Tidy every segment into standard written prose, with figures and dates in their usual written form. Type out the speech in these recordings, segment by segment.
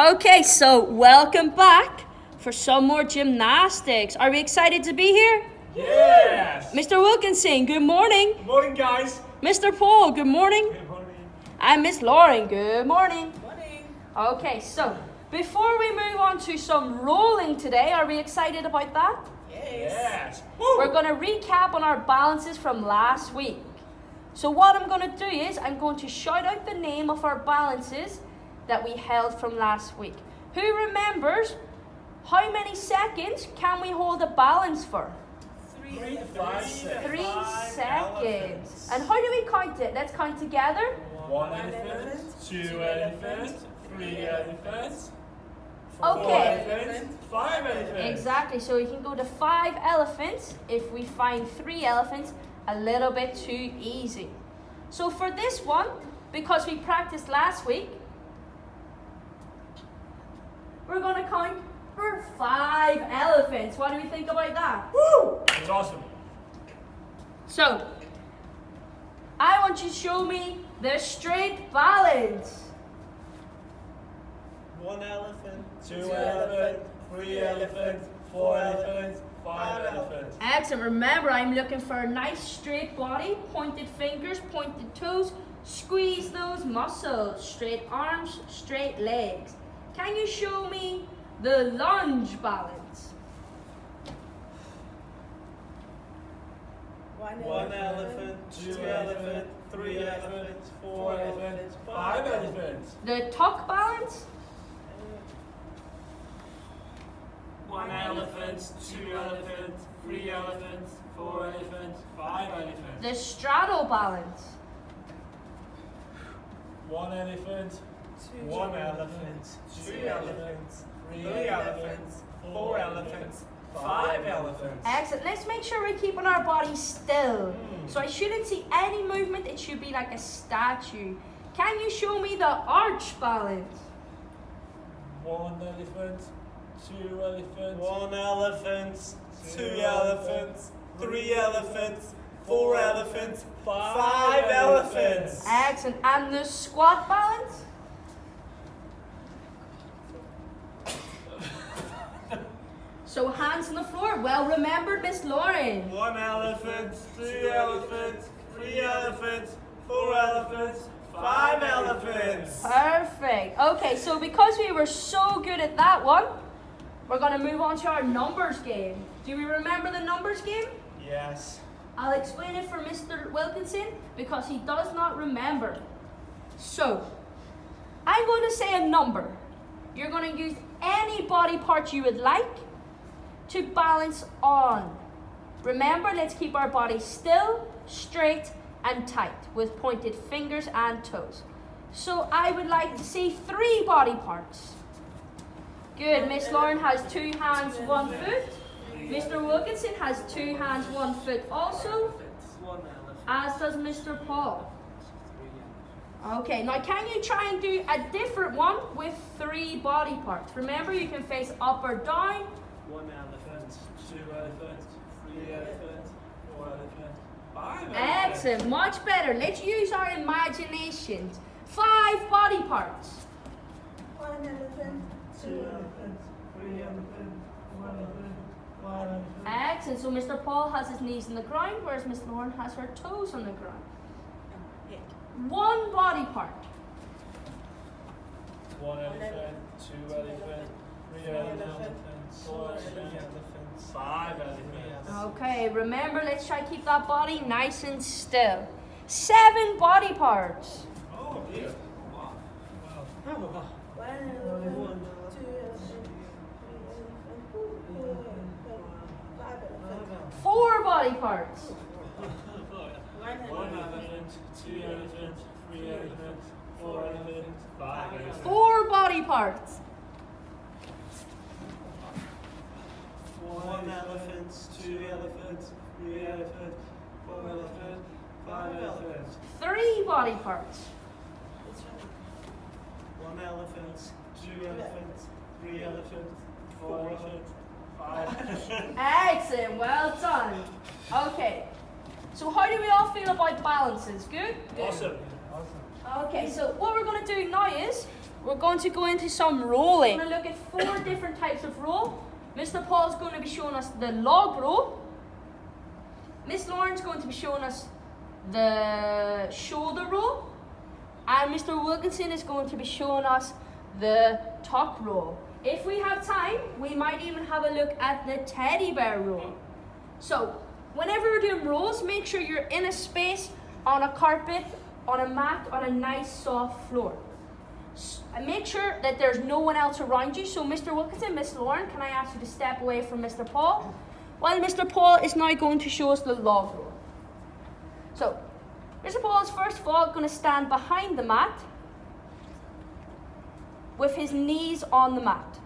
Okay, so welcome back for some more gymnastics. Are we excited to be here? Yes! Mr. Wilkinson, good morning. Good morning, guys. Mr. Paul, good morning. Good morning. And Miss Lauren, good morning. Morning. Okay, so before we move on to some rolling today, are we excited about that? Yes. We're going to recap on our balances from last week. So what I'm going to do is I'm going to shout out the name of our balances that we held from last week. Who remembers how many seconds can we hold a balance for? 3 to 5 seconds. 3 seconds. And how do we count it? Let's count together. 1 elephant, 2 elephants, 3 elephants, 4 Okay. elephants, 5 elephants. Exactly. So we can go to 5 elephants if we find 3 elephants a little bit too easy. So for this one, because we practiced last week, we're going to count for 5 elephants. What do we think about that? Woo! That's awesome. So, I want you to show me the straight balance. 1 elephant, 2 elephants, 3 elephants, 4 elephants, 5 elephants. Excellent. Remember, I'm looking for a nice straight body, pointed fingers, pointed toes. Squeeze those muscles. Straight arms, straight legs. Can you show me the lunge balance? 1 elephant, 2 elephant, 3 elephants, 4 elephants, 5 elephants. The tuck balance? 1 elephant, 2 elephants, 3 elephants, 4 elephants, 5 elephants. The straddle balance? 1 elephant, 1 elephant, 2 elephants, 3 elephants, 4 elephants, 5 elephants. Excellent. Let's make sure we're keeping our body still. So I shouldn't see any movement. It should be like a statue. Can you show me the arch balance? 1 elephant, 2 elephants, 1 elephant, 2 elephants, 3 elephants, 4 elephants, 5 elephants. Excellent. And the squat balance? So hands on the floor. Well remembered, Miss Lauren. 1 elephant, 2 elephants, 3 elephants, 4 elephants, 5 elephants. Perfect. Okay, so because we were so good at that one, we're going to move on to our numbers game. Do we remember the numbers game? Yes. I'll explain it for Mr. Wilkinson because he does not remember. So, I'm going to say a number. You're going to use any body part you would like to balance on. Remember, let's keep our body still, straight, and tight with pointed fingers and toes. So I would like to see 3 body parts. Good. Miss Lauren has 2 hands, 1 foot. Mr. Wilkinson has 2 hands, 1 foot also, as does Mr. Paul. Okay, now can you try and do a different one with 3 body parts? Remember, you can face up or down. 1 elephant, 2 elephants, 3 elephants, 4 elephants, 5 elephants. Excellent, much better. Let's use our imaginations. 5 body parts. 1 elephant, 2 elephants, 3 elephants, 4 elephants, 5 elephants. Excellent, so Mr. Paul has his knees on the ground, whereas Miss Lauren has her toes on the ground. 1 body part. 1 elephant, 2 elephants, 3 elephants, 4 elephants, 5 elephants. Okay, remember, let's try to keep that body nice and still. 7 body parts. Oh dear. Wow. 1 elephant, 2 elephant, 3 elephant, 5 elephant. 4 body parts. 1 elephant, 2 elephants, 3 elephants, 4 elephants, 5 elephants. 4 body parts. 1 elephant, 2 elephants, 3 elephants, 4 elephants, 5 elephants. 3 body parts. 1 elephant, 2 elephants, 3 elephants, 4 elephants, 5 elephants. Excellent, well done. Okay, so how do we all feel about balances? Good? Awesome. Okay, so what we're going to do now is we're going to go into some rolling. We're going to look at 4 different types of roll. Mr. Paul's going to be showing us the log roll. Miss Lauren's going to be showing us the shoulder roll. And Mr. Wilkinson is going to be showing us the tuck roll. If we have time, we might even have a look at the teddy bear roll. So, whenever you're doing rolls, make sure you're in a space, on a carpet, on a mat, on a nice soft floor. And make sure that there's no one else around you. So Mr. Wilkinson, Miss Lauren, can I ask you to step away from Mr. Paul? While Mr. Paul is now going to show us the log roll. So, Mr. Paul is first of all going to stand behind the mat with his knees on the mat.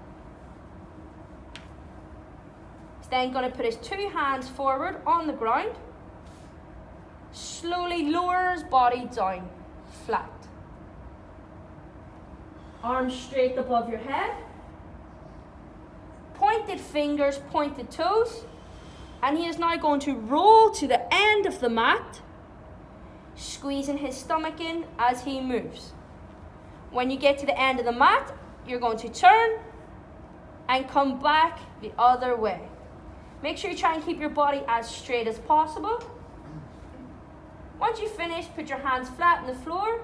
He's then going to put his 2 hands forward on the ground. Slowly lower his body down, flat. Arms straight above your head. Pointed fingers, pointed toes. And he is now going to roll to the end of the mat, squeezing his stomach in as he moves. When you get to the end of the mat, you're going to turn and come back the other way. Make sure you try and keep your body as straight as possible. Once you finish, put your hands flat on the floor,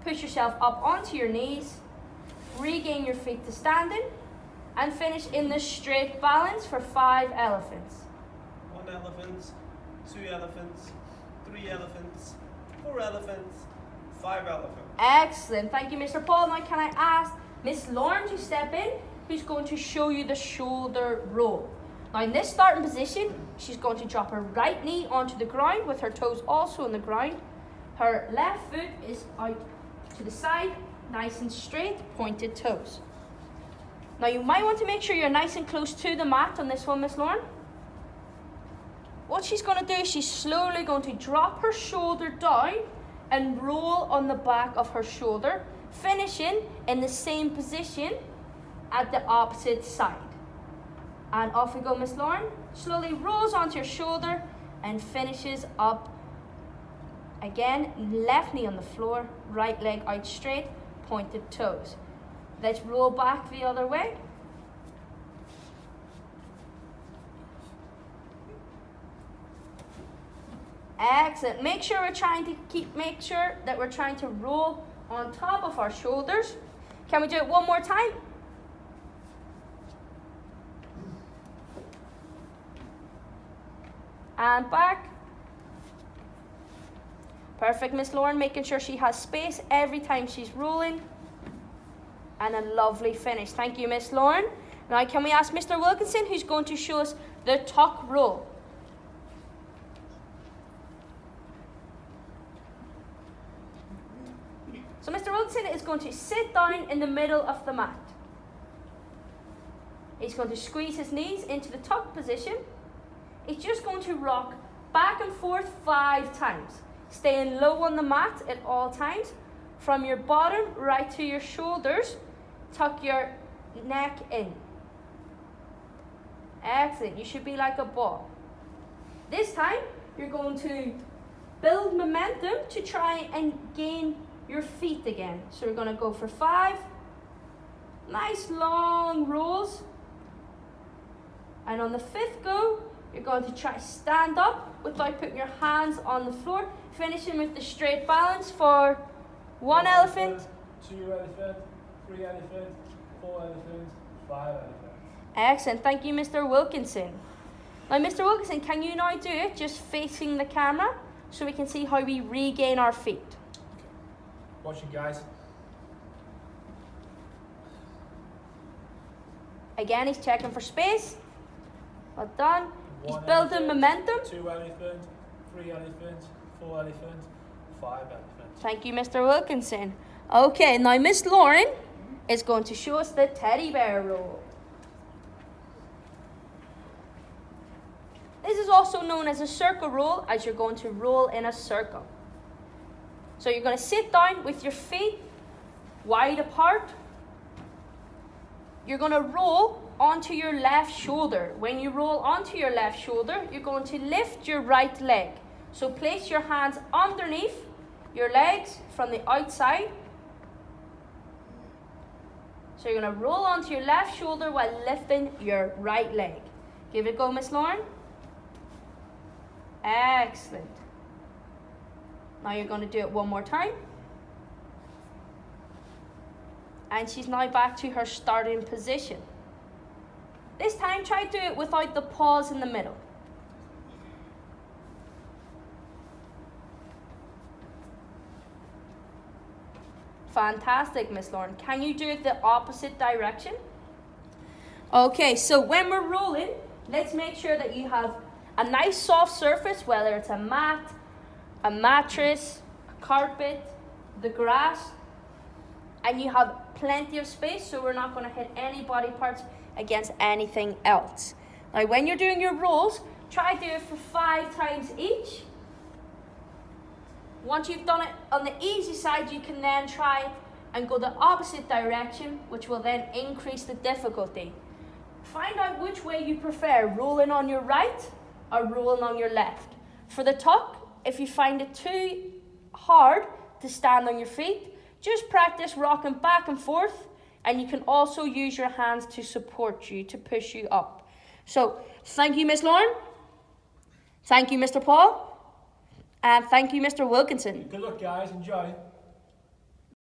push yourself up onto your knees, regain your feet to standing, and finish in the straight balance for 5 elephants. 1 elephant, 2 elephants, 3 elephants, 4 elephants, 5 elephants. Excellent. Thank you, Mr. Paul. Now can I ask Miss Lauren to step in, who's going to show you the shoulder roll. Now in this starting position, she's going to drop her right knee onto the ground with her toes also on the ground. Her left foot is out to the side, nice and straight, pointed toes. Now you might want to make sure you're nice and close to the mat on this one, Miss Lauren. What she's going to do is she's slowly going to drop her shoulder down and roll on the back of her shoulder, finishing in the same position at the opposite side. And off we go, Miss Lauren. Slowly rolls onto your shoulder and finishes up. Again, left knee on the floor, right leg out straight, pointed toes. Let's roll back the other way. Excellent. Make sure that we're trying to roll on top of our shoulders. Can we do it one more time? And back. Perfect, Miss Lauren, making sure she has space every time she's rolling. And a lovely finish. Thank you, Miss Lauren. Now can we ask Mr. Wilkinson, who's going to show us the tuck roll. So Mr. Wilkinson is going to sit down in the middle of the mat. He's going to squeeze his knees into the tuck position. He's just going to rock back and forth 5 times, staying low on the mat at all times. From your bottom right to your shoulders, tuck your neck in. Excellent. You should be like a ball. This time, you're going to build momentum to try and gain your feet again. So we're going to go for 5 nice long rolls. And on the 5th go, you're going to try stand up without putting your hands on the floor, finishing with the straight balance for 1 elephant, 2 elephant, 3 elephant, 4 elephant, 5 elephants. Excellent. Thank you, Mr. Wilkinson. Now, Mr. Wilkinson, can you now do it just facing the camera so we can see how we regain our feet? Watching, guys. Again, he's checking for space. Well done. He's 1 building elephant, momentum. 2 elephant, 3 elephant, 4 elephant, 5 elephant. Thank you, Mr. Wilkinson. Okay, now Miss Lauren is going to show us the teddy bear roll. This is also known as a circle roll, as you're going to roll in a circle. So you're going to sit down with your feet wide apart. You're going to roll onto your left shoulder. When you roll onto your left shoulder, you're going to lift your right leg. So place your hands underneath your legs from the outside. So you're going to roll onto your left shoulder while lifting your right leg. Give it a go, Miss Lauren. Excellent. Now you're going to do it one more time. And she's now back to her starting position. This time, try to do it without the pause in the middle. Fantastic, Miss Lauren. Can you do it the opposite direction? Okay, so when we're rolling, let's make sure that you have a nice soft surface, whether it's a mat, a mattress, a carpet, the grass, and you have plenty of space, so we're not going to hit any body parts against anything else. Now, when you're doing your rolls, try to do it for 5 times each. Once you've done it on the easy side, you can then try and go the opposite direction, which will then increase the difficulty. Find out which way you prefer, rolling on your right or rolling on your left. For the tuck, if you find it too hard to stand on your feet, just practice rocking back and forth, and you can also use your hands to support you, to push you up. So, thank you, Miss Lauren. Thank you, Mr. Paul. And thank you, Mr. Wilkinson. Good luck, guys. Enjoy.